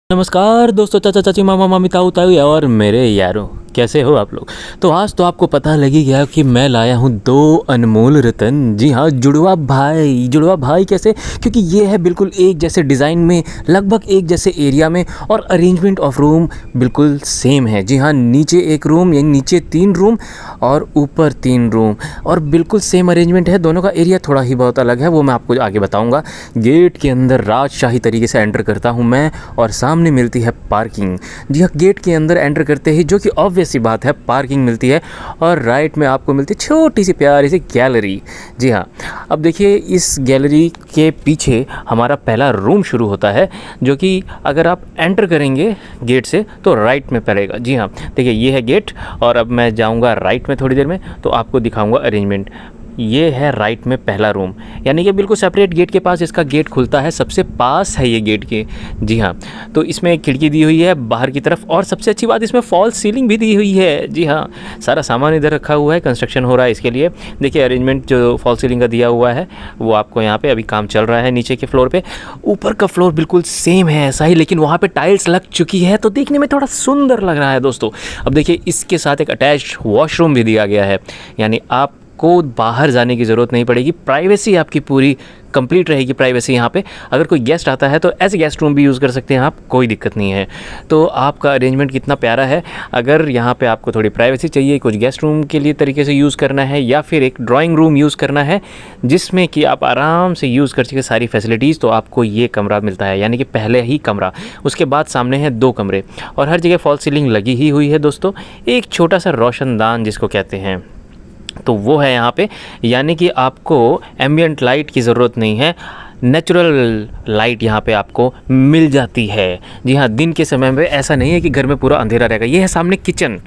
नमस्कार दोस्तों, चाचा चाची मामा मामी ताऊ ताऊ और मेरे यारों, कैसे हो आप लोग। तो आज तो आपको पता लग ही गया कि मैं लाया हूँ दो अनमोल रतन। जी हाँ, जुड़वा भाई कैसे, क्योंकि ये है बिल्कुल एक जैसे डिज़ाइन में, लगभग एक जैसे एरिया में, और अरेंजमेंट ऑफ रूम बिल्कुल सेम है। जी हाँ, नीचे एक रूम, यानी नीचे 3 रूम और ऊपर 3 रूम, और बिल्कुल सेम अरेंजमेंट है। दोनों का एरिया थोड़ा ही बहुत अलग है, वो मैं आपको आगे बताऊँगा। गेट के अंदर राजशाही तरीके से एंटर करता हूँ मैं, और सामने मिलती है पार्किंग। जी हाँ, गेट के अंदर एंटर करते ही जो कि ऑब्वियस सी बात है, पार्किंग मिलती है, और राइट में आपको मिलती है छोटी सी प्यारी सी गैलरी। जी हाँ, अब देखिए इस गैलरी के पीछे हमारा पहला रूम शुरू होता है, जो कि अगर आप एंटर करेंगे गेट से तो राइट में पड़ेगा। जी हाँ, देखिए ये है गेट, और अब मैं जाऊंगा राइट में थोड़ी देर में, तो आपको दिखाऊंगा अरेंजमेंट। ये है राइट में पहला रूम, यानी कि बिल्कुल सेपरेट गेट के पास इसका गेट खुलता है, सबसे पास है ये गेट के। जी हाँ, तो इसमें एक खिड़की दी हुई है बाहर की तरफ, और सबसे अच्छी बात इसमें फॉल सीलिंग भी दी हुई है। जी हाँ, सारा सामान इधर रखा हुआ है, कंस्ट्रक्शन हो रहा है इसके लिए। देखिए अरेंजमेंट जो फॉल सीलिंग का दिया हुआ है वो आपको यहाँ पे अभी काम चल रहा है नीचे के फ्लोर पे। ऊपर का फ्लोर बिल्कुल सेम है ऐसा ही, लेकिन वहाँ पे टाइल्स लग चुकी है, तो देखने में थोड़ा सुंदर लग रहा है दोस्तों। अब देखिए इसके साथ एक अटैच्ड वॉशरूम भी दिया गया है, यानी आप को बाहर जाने की ज़रूरत नहीं पड़ेगी। प्राइवेसी आपकी पूरी कंप्लीट रहेगी। प्राइवेसी यहाँ पे अगर कोई गेस्ट आता है तो एज ए गेस्ट रूम भी यूज़ कर सकते हैं आप, कोई दिक्कत नहीं है। तो आपका अरेंजमेंट कितना प्यारा है। अगर यहाँ पे आपको थोड़ी प्राइवेसी चाहिए, कुछ गेस्ट रूम के लिए तरीके से यूज़ करना है, या फिर एक ड्राइंग रूम यूज़ करना है जिसमें कि आप आराम से यूज़ कर सके सारी फैसिलिटीज़, तो आपको ये कमरा मिलता है, यानी कि पहले ही कमरा। उसके बाद सामने है 2 कमरे, और हर जगह फॉल सीलिंग लगी ही हुई है दोस्तों। एक छोटा सा रोशनदान जिसको कहते हैं, तो वो है यहाँ पे, यानी कि आपको एम्बिएंट लाइट की ज़रूरत नहीं है, नेचुरल लाइट यहाँ पे आपको मिल जाती है। जी हाँ, दिन के समय में ऐसा नहीं है कि घर में पूरा अंधेरा रहेगा। ये है सामने किचन,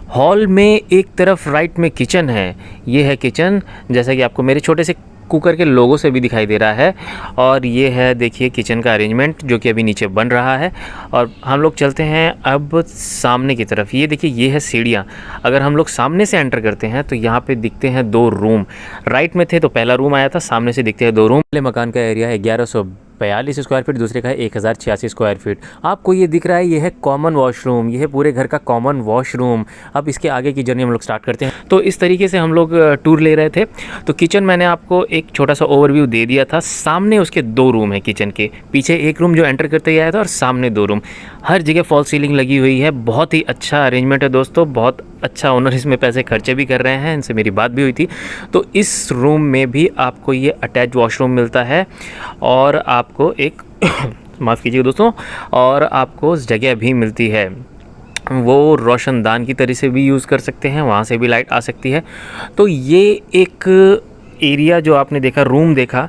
हॉल में एक तरफ राइट में किचन है। ये है किचन, जैसा कि आपको मेरे छोटे से कुकर के लोगों से भी दिखाई दे रहा है। और ये है देखिए किचन का अरेंजमेंट जो कि अभी नीचे बन रहा है। और हम लोग चलते हैं अब सामने की तरफ। ये देखिए ये है सीढ़ियाँ। अगर हम लोग सामने से एंटर करते हैं तो यहाँ पे दिखते हैं 2 रूम। राइट में थे तो पहला रूम आया था, सामने से दिखते हैं 2 रूम। पहले मकान का एरिया है 1142 स्क्वायर फीट, दूसरे का है 1086 स्क्वायर फीट। आपको ये दिख रहा है, ये है कॉमन वॉशरूम, ये है पूरे घर का कॉमन वॉशरूम। अब इसके आगे की जर्नी हम लोग स्टार्ट करते हैं। तो इस तरीके से हम लोग टूर ले रहे थे। तो किचन मैंने आपको एक छोटा सा ओवरव्यू दे दिया था। सामने उसके 2 रूम है किचन के, पीछे एक रूम जो एंटर करते ही आया था, और सामने 2 रूम। हर जगह फॉल सीलिंग लगी हुई है। बहुत ही अच्छा अरेंजमेंट है दोस्तों, बहुत अच्छा। ओनर इसमें पैसे खर्चे भी कर रहे हैं, इनसे मेरी बात भी हुई थी। तो इस रूम में भी आपको ये अटैच वॉशरूम मिलता है, और आपको एक माफ़ कीजिए दोस्तों, और आपको जगह भी मिलती है। वो रोशनदान की तरह से भी यूज़ कर सकते हैं, वहाँ से भी लाइट आ सकती है। तो ये एक एरिया जो आपने देखा, रूम देखा,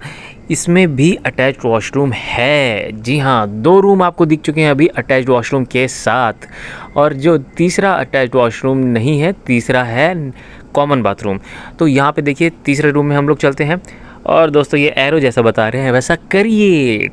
इसमें भी अटैच्ड वॉशरूम है। जी हाँ, 2 रूम आपको दिख चुके हैं अभी अटैच्ड वॉशरूम के साथ। और जो तीसरा अटैच्ड वॉशरूम नहीं है, तीसरा है कॉमन बाथरूम। तो यहाँ पे देखिए तीसरे रूम में हम लोग चलते हैं। और दोस्तों ये एरो जैसा बता रहे हैं वैसा करिए,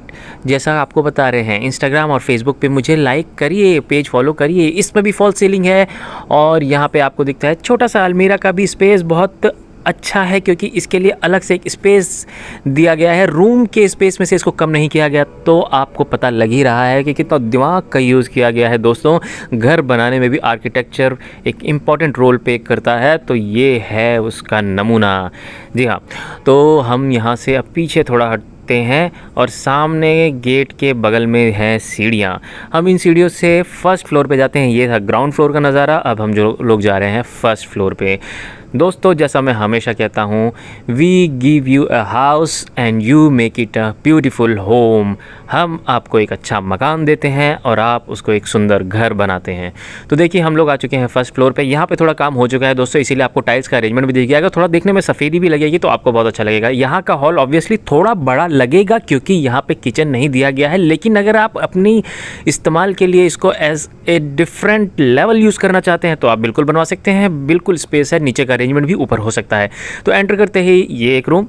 जैसा आपको बता रहे हैं। इंस्टाग्राम और फेसबुक पे मुझे लाइक करिए, पेज फॉलो करिए। इसमें भी फॉल सीलिंग है, और यहाँ पे आपको दिखता है छोटा सा अलमीरा का भी स्पेस बहुत अच्छा है, क्योंकि इसके लिए अलग से एक स्पेस दिया गया है। रूम के स्पेस में से इसको कम नहीं किया गया, तो आपको पता लग ही रहा है कि कितना दिमाग का यूज़ किया गया है दोस्तों। घर बनाने में भी आर्किटेक्चर एक इम्पॉर्टेंट रोल प्ले करता है, तो ये है उसका नमूना। जी हाँ, तो हम यहाँ से अब पीछे थोड़ा हैं, और सामने गेट के बगल में है सीढ़ियाँ। हम इन सीढ़ियों से फर्स्ट फ्लोर पे जाते हैं। ये था ग्राउंड फ्लोर का नज़ारा। अब हम जो लोग जा रहे हैं फर्स्ट फ्लोर पे। दोस्तों जैसा मैं हमेशा कहता हूँ, we give you a house and you make it a beautiful home. हम आपको एक अच्छा मकान देते हैं और आप उसको एक सुंदर घर बनाते हैं। तो देखिए हम लोग आ चुके हैं फर्स्ट फ्लोर पे। यहाँ पे थोड़ा काम हो चुका है दोस्तों, इसीलिए आपको टाइल्स का अरेंजमेंट भी दिख जाएगा। थोड़ा देखने में सफ़ेदी भी लगेगी, तो आपको बहुत अच्छा लगेगा। यहाँ का हॉल ऑब्वियसली थोड़ा बड़ा लगेगा, क्योंकि यहाँ पे किचन नहीं दिया गया है। लेकिन अगर आप अपनी इस्तेमाल के लिए इसको as a different level use करना चाहते हैं तो आप बिल्कुल बनवा सकते हैं। बिल्कुल स्पेस है, नीचे का अरेंजमेंट भी ऊपर हो सकता है। तो एंटर करते ही ये एक रूम,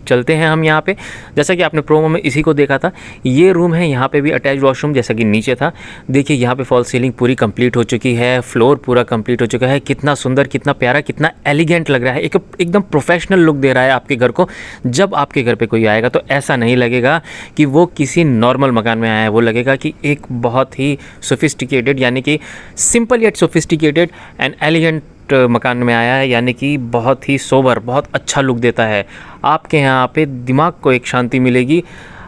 चलते हैं हम यहाँ पे। जैसा कि आपने प्रोमो में इसी को देखा था, ये रूम है, यहाँ पे भी अटैच वॉशरूम जैसा कि नीचे था। देखिए यहाँ पे फॉल सीलिंग पूरी कंप्लीट हो चुकी है, फ्लोर पूरा कंप्लीट हो चुका है। कितना सुंदर, कितना प्यारा, कितना एलिगेंट लग रहा है, एकदम प्रोफेशनल लुक दे रहा है आपके घर को। जब आपके घर पे कोई आएगा तो ऐसा नहीं लगेगा कि वो किसी नॉर्मल मकान में आया है, वो लगेगा कि एक बहुत ही सोफिस्टिकेटेड, यानी कि simple yet sophisticated and elegant मकान में आया है, यानी कि बहुत ही सोबर, बहुत अच्छा लुक देता है। आपके यहाँ पे दिमाग को एक शांति मिलेगी।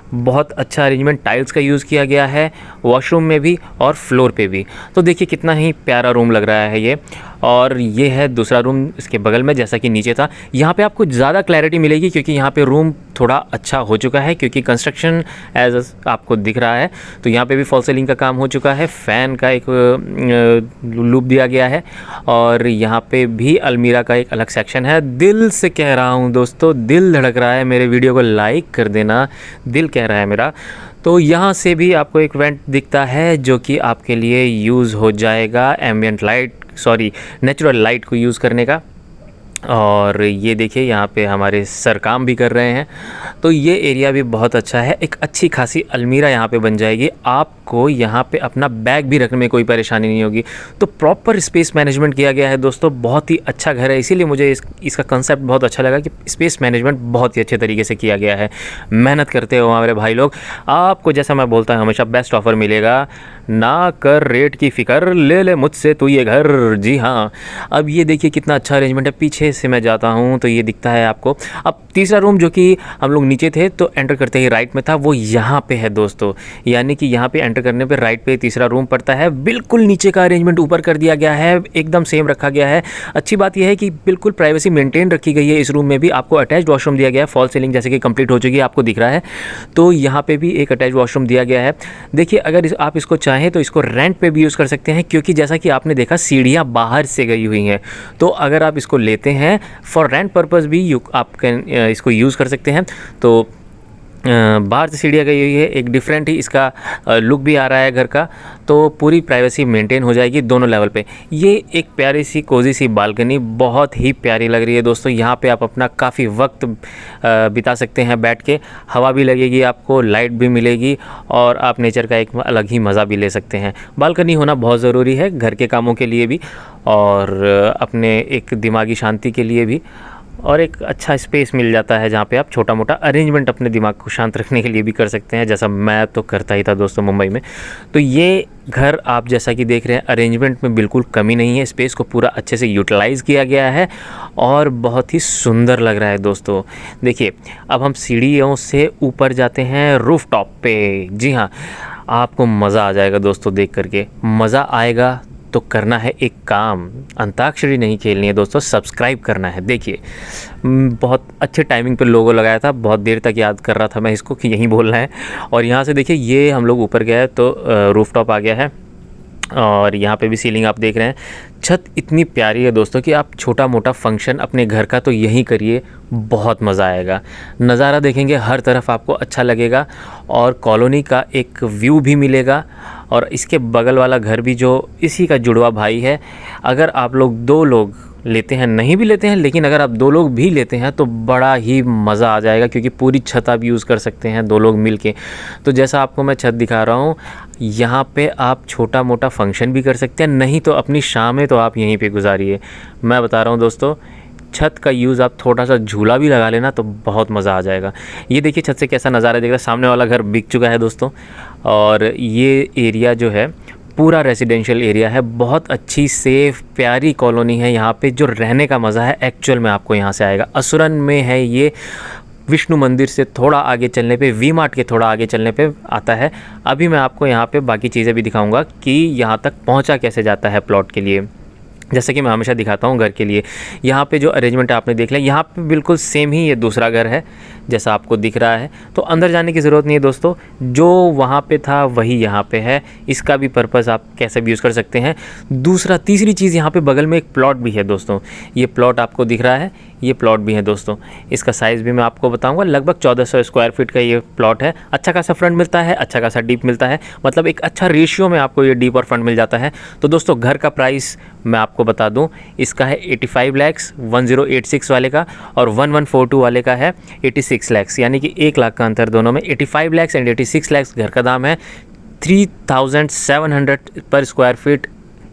बहुत अच्छा अरेंजमेंट टाइल्स का यूज़ किया गया है, वॉशरूम में भी और फ्लोर पे भी। तो देखिए कितना ही प्यारा रूम लग रहा है ये। और ये है दूसरा रूम इसके बगल में, जैसा कि नीचे था। यहाँ पे आपको ज़्यादा क्लैरिटी मिलेगी क्योंकि यहाँ पे रूम थोड़ा अच्छा हो चुका है, क्योंकि कंस्ट्रक्शन एज आपको दिख रहा है। तो यहाँ पे भी फॉल सीलिंग का काम हो चुका है, फ़ैन का एक लूप दिया गया है, और यहाँ पे भी अलमीरा का एक अलग सेक्शन है। दिल से कह रहा हूँ दोस्तों, दिल धड़क रहा है, मेरे वीडियो को लाइक कर देना, दिल कह रहा है मेरा। तो यहाँ से भी आपको एक वेंट दिखता है जो कि आपके लिए यूज़ हो जाएगा नेचुरल लाइट को यूज़ करने का। और ये देखिए यहाँ पे हमारे सर काम भी कर रहे हैं। तो ये एरिया भी बहुत अच्छा है, एक अच्छी खासी अलमीरा यहाँ पे बन जाएगी। आपको यहाँ पे अपना बैग भी रखने में कोई परेशानी नहीं होगी। तो प्रॉपर स्पेस मैनेजमेंट किया गया है दोस्तों, बहुत ही अच्छा घर है। इसीलिए मुझे इसका कंसेप्ट बहुत अच्छा लगा कि स्पेस मैनेजमेंट बहुत ही अच्छे तरीके से किया गया है। मेहनत करते हो हमारे भाई लोग। आपको जैसा मैं बोलता हूँ हमेशा बेस्ट ऑफ़र मिलेगा, ना कर रेट की फ़िक्र, ले ले मुझसे तू ये घर। जी हाँ, अब ये देखिए कितना अच्छा अरेंजमेंट है। पीछे से मैं जाता हूँ तो ये दिखता है आपको। अब तीसरा रूम जो कि हम लोग नीचे थे तो एंटर करते ही राइट में था, वो यहाँ पे है दोस्तों। यानी कि यहाँ पे एंटर करने पे राइट पे तीसरा रूम पड़ता है। बिल्कुल नीचे का अरेंजमेंट ऊपर कर दिया गया है, एकदम सेम रखा गया है। अच्छी बात यह है कि बिल्कुल प्राइवेसी मेंटेन रखी गई है। इस रूम में भी आपको अटैच वॉशरूम दिया गया है, फॉल सीलिंग जैसे कि कंप्लीट हो चुकी है, आपको दिख रहा है। तो यहाँ पे भी एक अटैच वॉशरूम दिया गया है। देखिए अगर आप इसको चाहें तो इसको रेंट पे भी यूज़ कर सकते हैं, क्योंकि जैसा कि आपने देखा सीढ़ियाँ बाहर से गई हुई हैं। तो अगर आप इसको लेते हैं फॉर रेंट पर्पज़ भी आप इसको यूज़ कर सकते हैं। तो बाहर से सीढ़ियाँ गई हुई है, एक डिफरेंट ही इसका लुक भी आ रहा है घर का। तो पूरी प्राइवेसी मेंटेन हो जाएगी दोनों लेवल पे। ये एक प्यारी सी कोजी सी बालकनी बहुत ही प्यारी लग रही है दोस्तों। यहाँ पे आप अपना काफ़ी वक्त बिता सकते हैं बैठ के, हवा भी लगेगी आपको, लाइट भी मिलेगी, और आप नेचर का एक अलग ही मज़ा भी ले सकते हैं। बालकनी होना बहुत ज़रूरी है घर के कामों के लिए भी, और अपने एक दिमागी शांति के लिए भी, और एक अच्छा स्पेस मिल जाता है जहाँ पे आप छोटा मोटा अरेंजमेंट अपने दिमाग को शांत रखने के लिए भी कर सकते हैं, जैसा मैं तो करता ही था दोस्तों मुंबई में। तो ये घर आप जैसा कि देख रहे हैं, अरेंजमेंट में बिल्कुल कमी नहीं है, स्पेस को पूरा अच्छे से यूटिलाइज़ किया गया है और बहुत ही सुंदर लग रहा है दोस्तों। देखिए अब हम सीढ़ियों से ऊपर जाते हैं रूफ टॉप पे। जी हाँ, आपको मज़ा आ जाएगा दोस्तों, देख करके मज़ा आएगा। तो करना है एक काम, अंताक्षरी नहीं खेलनी है दोस्तों, सब्सक्राइब करना है। देखिए बहुत अच्छे टाइमिंग पे लोगो लगाया था, बहुत देर तक याद कर रहा था मैं इसको कि यहीं बोलना है। और यहाँ से देखिए ये हम लोग ऊपर गए तो रूफ टॉप आ गया है, और यहाँ पे भी सीलिंग आप देख रहे हैं। छत इतनी प्यारी है दोस्तों कि आप छोटा मोटा फंक्शन अपने घर का तो यहीं करिए, बहुत मज़ा आएगा। नज़ारा देखेंगे हर तरफ आपको अच्छा लगेगा, और कॉलोनी का एक व्यू भी मिलेगा। और इसके बगल वाला घर भी जो इसी का जुड़वा भाई है। अगर आप लोग 2 लोग लेते हैं, नहीं भी लेते हैं, लेकिन अगर आप 2 लोग भी लेते हैं तो बड़ा ही मज़ा आ जाएगा, क्योंकि पूरी छत आप यूज़ कर सकते हैं 2 लोग मिल के। तो जैसा आपको मैं छत दिखा रहा हूँ, यहाँ पे आप छोटा मोटा फंक्शन भी कर सकते हैं, नहीं तो अपनी शामें तो आप यहीं पे गुजारिए। मैं बता रहा हूँ दोस्तों, छत का यूज़ आप थोड़ा सा झूला भी लगा लेना तो बहुत मज़ा आ जाएगा। ये देखिए छत से कैसा नज़ारा देख रहा है। सामने वाला घर बिक चुका है दोस्तों, और ये एरिया जो है पूरा रेजिडेंशियल एरिया है। बहुत अच्छी सेफ प्यारी कॉलोनी है। यहाँ पे जो रहने का मज़ा है एक्चुअल में आपको यहाँ से आएगा। असुरन में है ये, विष्णु मंदिर से थोड़ा आगे चलने पे, वी मार्ट के थोड़ा आगे चलने पे आता है। अभी मैं आपको यहाँ पे बाकी चीज़ें भी दिखाऊंगा कि यहाँ तक पहुँचा कैसे जाता है प्लॉट के लिए, जैसे कि मैं हमेशा दिखाता हूँ घर के लिए। यहाँ पे जो अरेंजमेंट आपने देख लिया, यहाँ पे बिल्कुल सेम ही ये दूसरा घर है जैसा आपको दिख रहा है। तो अंदर जाने की ज़रूरत नहीं है दोस्तों, जो वहाँ पे था वही यहाँ पे है। इसका भी पर्पज़ आप कैसे भी यूज़ कर सकते हैं। तीसरी चीज़, यहाँ पे बगल में एक प्लॉट भी है दोस्तों। ये प्लॉट आपको दिख रहा है, ये प्लॉट भी है दोस्तों। इसका साइज़ भी मैं आपको बताऊँगा, लगभग 1400 स्क्वायर फीट का ये प्लॉट है। अच्छा खासा फ्रंट मिलता है, अच्छा खासा डीप मिलता है, मतलब एक अच्छा रेशियो में आपको ये डीप और फ्रंट मिल जाता है। तो दोस्तों घर का प्राइस मैं आपको बता दूं, इसका है 85 लाख 1086 वाले का, और 1142 वाले का है 86 86 लैक्स, यानी कि 1 लाख का अंतर दोनों में। 85 लैक्स एंड 86 लैक्स घर का दाम है। 3700 पर स्क्वायर फीट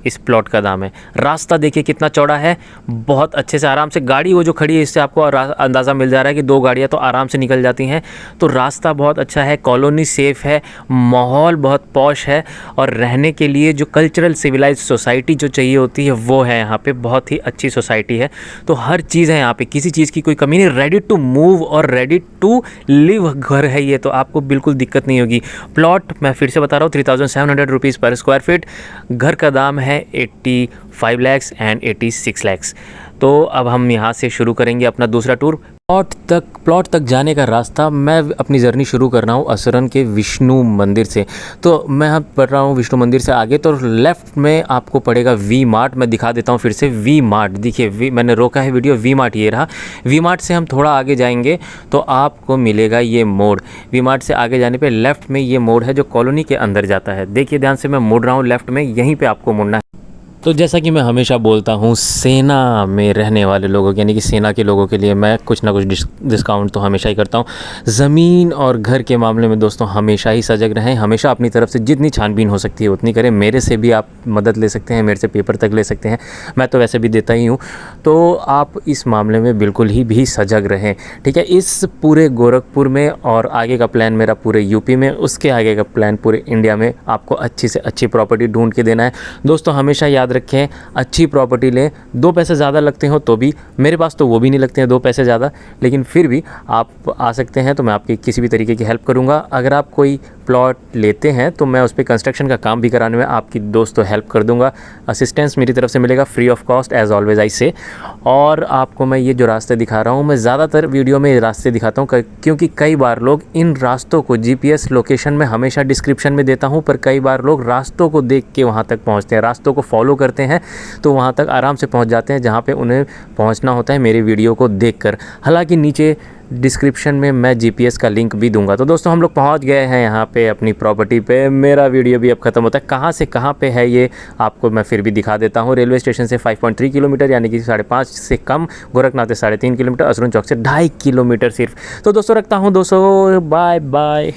इस प्लॉट का दाम है। रास्ता देखिए कितना चौड़ा है, बहुत अच्छे से आराम से गाड़ी वो जो खड़ी है इससे आपको अंदाज़ा मिल जा रहा है कि 2 गाड़ियाँ तो आराम से निकल जाती हैं। तो रास्ता बहुत अच्छा है, कॉलोनी सेफ़ है, माहौल बहुत पॉश है और रहने के लिए जो कल्चरल सिविलाइज सोसाइटी जो चाहिए होती है वो है यहाँ पे। बहुत ही अच्छी सोसाइटी है, तो हर चीज़ है यहाँ पे, किसी चीज़ की कोई कमी नहीं। रेडी टू मूव और रेडी टू लिव घर है ये, तो आपको बिल्कुल दिक्कत नहीं होगी। प्लॉट मैं फिर से बता रहा हूँ 3700 रुपीज़ पर स्क्वायर फीट। घर का दाम है 85 लैक्स एंड 86 लैक्स। तो अब हम यहाँ से शुरू करेंगे अपना दूसरा टूर। प्लॉट तक जाने का रास्ता, मैं अपनी जर्नी शुरू कर रहा हूँ असरन के विष्णु मंदिर से। तो मैं यहाँ पढ़ रहा हूँ विष्णु मंदिर से आगे, तो लेफ़्ट में आपको पड़ेगा वी मार्ट। मैं दिखा देता हूँ फिर से, वी मार्ट देखिए, मैंने रोका है वीडियो, वी मार्ट ये रहा। वी मार्ट से हम थोड़ा आगे जाएंगे तो आपको मिलेगा ये मोड़। वी मार्ट से आगे जाने पर लेफ़्ट में ये मोड़ है जो कॉलोनी के अंदर जाता है। देखिए ध्यान से, मैं मुड़ रहा हूँ लेफ़्ट में, यहीं पर आपको मुड़ना है। तो जैसा कि मैं हमेशा बोलता हूँ, सेना में रहने वाले लोगों यानी कि सेना के लोगों के लिए मैं कुछ ना कुछ डिस्काउंट तो हमेशा ही करता हूँ। ज़मीन और घर के मामले में दोस्तों हमेशा ही सजग रहें, हमेशा अपनी तरफ से जितनी छानबीन हो सकती है उतनी करें। मेरे से भी आप मदद ले सकते हैं, मेरे से पेपर तक ले सकते हैं, मैं तो वैसे भी देता ही हूँ। तो आप इस मामले में बिल्कुल ही भी सजग रहें, ठीक है। इस पूरे गोरखपुर में और आगे का प्लान मेरा पूरे यूपी में, उसके आगे का प्लान पूरे इंडिया में आपको अच्छी से अच्छी प्रॉपर्टी ढूंढ के देना है। दोस्तों हमेशा याद रखें, अच्छी प्रॉपर्टी लें। 2 पैसे ज़्यादा लगते हो तो भी, मेरे पास तो वो भी नहीं लगते हैं 2 पैसे ज़्यादा, लेकिन फिर भी आप आ सकते हैं तो मैं आपकी किसी भी तरीके की हेल्प करूँगा। अगर आप कोई प्लॉट लेते हैं तो मैं उस पर कंस्ट्रक्शन का काम भी कराने में आपकी दोस्तों हेल्प कर दूँगा। असिस्टेंस मेरी तरफ से मिलेगा free of cost, as always I से। और आपको मैं ये जो रास्ते दिखा रहा हूँ, मैं ज़्यादातर वीडियो में रास्ते दिखाता हूँ क्योंकि कई बार लोग इन रास्तों को GPS लोकेशन में हमेशा डिस्क्रिप्शन में देता हूँ, पर कई बार लोग रास्तों को देख के वहाँ तक पहुँचते हैं, रास्तों को फॉलो करते हैं तो वहाँ तक आराम से पहुँच जाते हैं जहाँ पे उन्हें पहुँचना होता है मेरी वीडियो को देखकर। हालांकि नीचे डिस्क्रिप्शन में मैं GPS का लिंक भी दूंगा। तो दोस्तों हम लोग पहुँच गए हैं यहाँ पे अपनी प्रॉपर्टी पे। मेरा वीडियो भी अब ख़त्म होता है। कहाँ से कहाँ पे है ये आपको मैं फिर भी दिखा देता हूँ। रेलवे स्टेशन से 5.3 किलोमीटर, यानी कि 5.5 से कम। गोरखनाथ से 3.5 किलोमीटर। असरुन चौक से 2.5 किलोमीटर सिर्फ। तो दोस्तों रखता हूँ दोस्तों, बाय बाय।